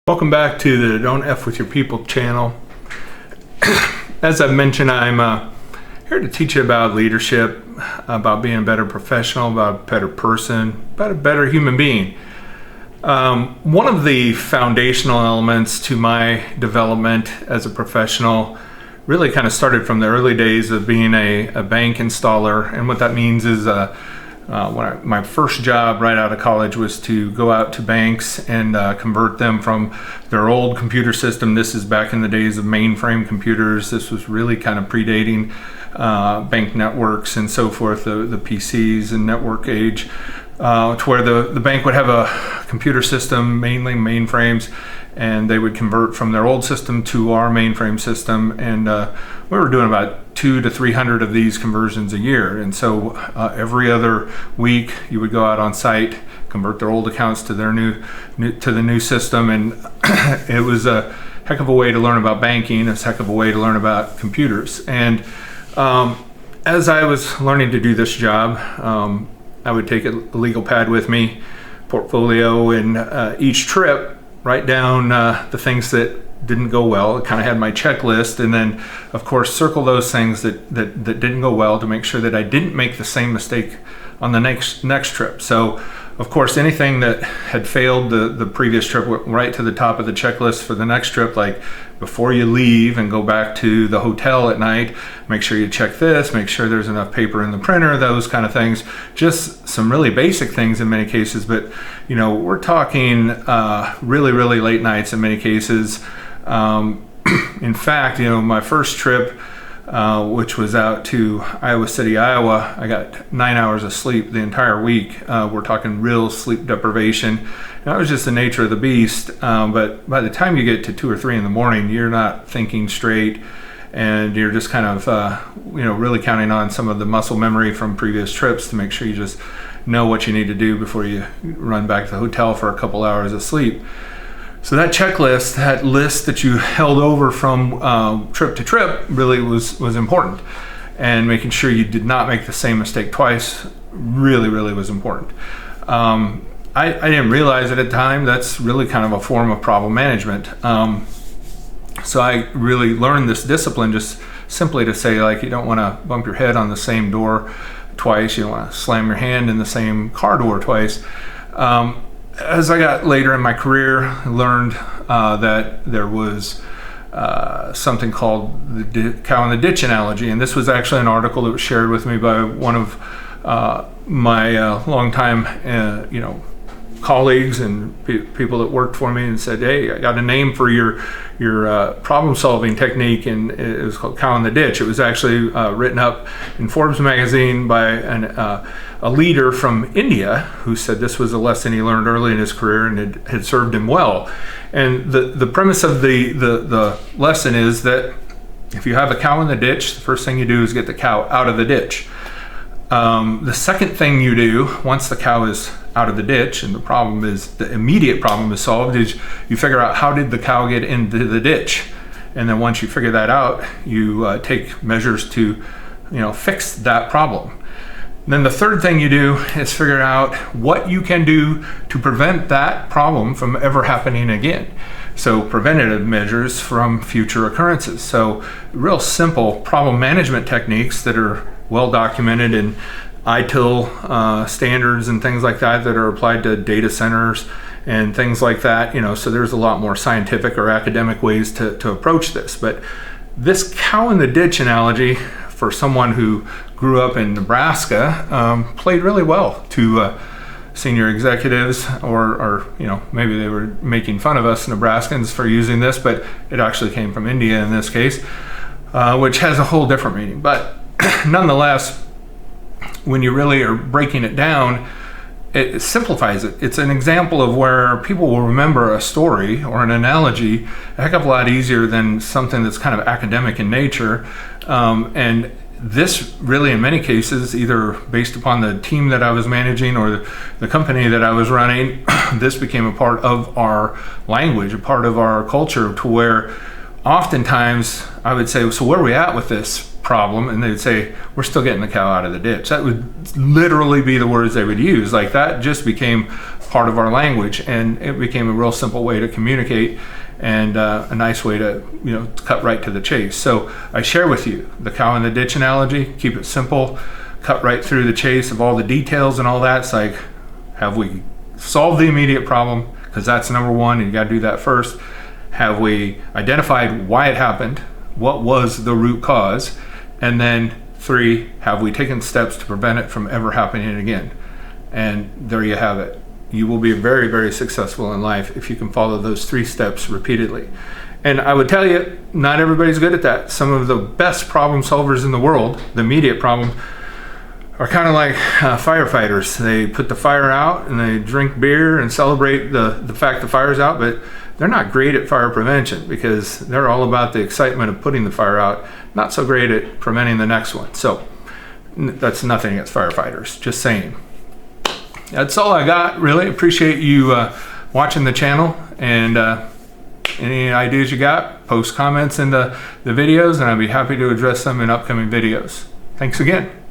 Welcome back to the Don't F With Your People channel. As I've mentioned, I'm here to teach you about leadership, about being a better professional, about a better person, about a better human being. One of the foundational elements to my development as a professional really kind of started from the early days of being a bank installer. And what that means is my first job right out of college was to go out to banks and convert them from their old computer system. This is back in the days of mainframe computers. This was really kind of predating bank networks and so forth, the PCs and network age, to where the bank would have a computer system, mainly mainframes, and they would convert from their old system to our mainframe system. And we were doing about 200 to 300 of these conversions a year. And so every other week you would go out on site, convert their old accounts to their new to the new system. And it was a heck of a way to learn about banking, a heck of a way to learn about computers. And as I was learning to do this job, I would take a legal pad with me, portfolio, and each trip write down the things that didn't go well. I kind of had my checklist, and then of course circle those things that didn't go well to make sure that I didn't make the same mistake on the next trip. So of course anything that had failed the previous trip went right to the top of the checklist for the next trip. Like, before you leave and go back to the hotel at night, make sure you check this, make sure there's enough paper in the printer, those kind of things. Just some really basic things in many cases, but we're talking really late nights in many cases. In fact, my first trip, which was out to Iowa City, Iowa, I got 9 hours of sleep the entire week. We're talking real sleep deprivation. And that was just the nature of the beast. But by the time you get to 2 or 3 in the morning, you're not thinking straight, and you're just kind of, really counting on some of the muscle memory from previous trips to make sure you just know what you need to do before you run back to the hotel for a couple hours of sleep. So that checklist, that list that you held over from trip to trip, really was important. And making sure you did not make the same mistake twice really was important. I didn't realize at the time that's really kind of a form of problem management. So I really learned this discipline just simply to say, like, you don't want to bump your head on the same door twice. You don't want to slam your hand in the same car door twice. As I got later in my career, I learned that there was something called the cow in the ditch analogy. And this was actually an article that was shared with me by one of my longtime colleagues and people that worked for me, and said, "Hey, I got a name for your problem-solving technique," and it was called cow in the ditch. It was actually written up in Forbes magazine by a leader from India who said this was a lesson he learned early in his career, and it had served him well. And the premise of the lesson is that if you have a cow in the ditch, the first thing you do is get the cow out of the ditch. The second thing you do once the cow is out of the ditch and the immediate problem is solved, is you figure out, how did the cow get into the ditch? And then once you figure that out, you take measures to fix that problem. Then the third thing you do is figure out what you can do to prevent that problem from ever happening again. So preventative measures from future occurrences. So real simple problem management techniques that are well documented in ITIL standards and things like that are applied to data centers and things like that. So there's a lot more scientific or academic ways to approach this. But this cow in the ditch analogy, for someone who grew up in Nebraska, played really well to senior executives, or maybe they were making fun of us Nebraskans for using this, but it actually came from India in this case, which has a whole different meaning. But nonetheless, when you really are breaking it down, it simplifies it. It's an example of where people will remember a story or an analogy a heck of a lot easier than something that's kind of academic in nature. And this really, in many cases, either based upon the team that I was managing or the company that I was running, this became a part of our language, a part of our culture, to where oftentimes I would say, "So where are we at with this problem?" And they'd say, "We're still getting the cow out of the ditch." That would literally be the words they would use. Like, that just became part of our language, and it became a real simple way to communicate and a nice way to cut right to the chase. So I share with you the cow in the ditch analogy. Keep it simple, cut right through the chase of all the details and all that. It's like, have we solved the immediate problem? Because that's number one, and you got to do that first. Have we identified why it happened? What was the root cause? And then 3, have we taken steps to prevent it from ever happening again? And there you have it. You will be very, very successful in life if you can follow those 3 steps repeatedly. And I would tell you, not everybody's good at that. Some of the best problem solvers in the world, the immediate problem, are kind of like firefighters. They put the fire out and they drink beer and celebrate the fact the fire's out, but they're not great at fire prevention because they're all about the excitement of putting the fire out, not so great at preventing the next one. So that's nothing against firefighters, just saying. That's all I got, really. Appreciate you watching the channel, and any ideas you got, post comments in the videos, and I'd be happy to address them in upcoming videos. Thanks again.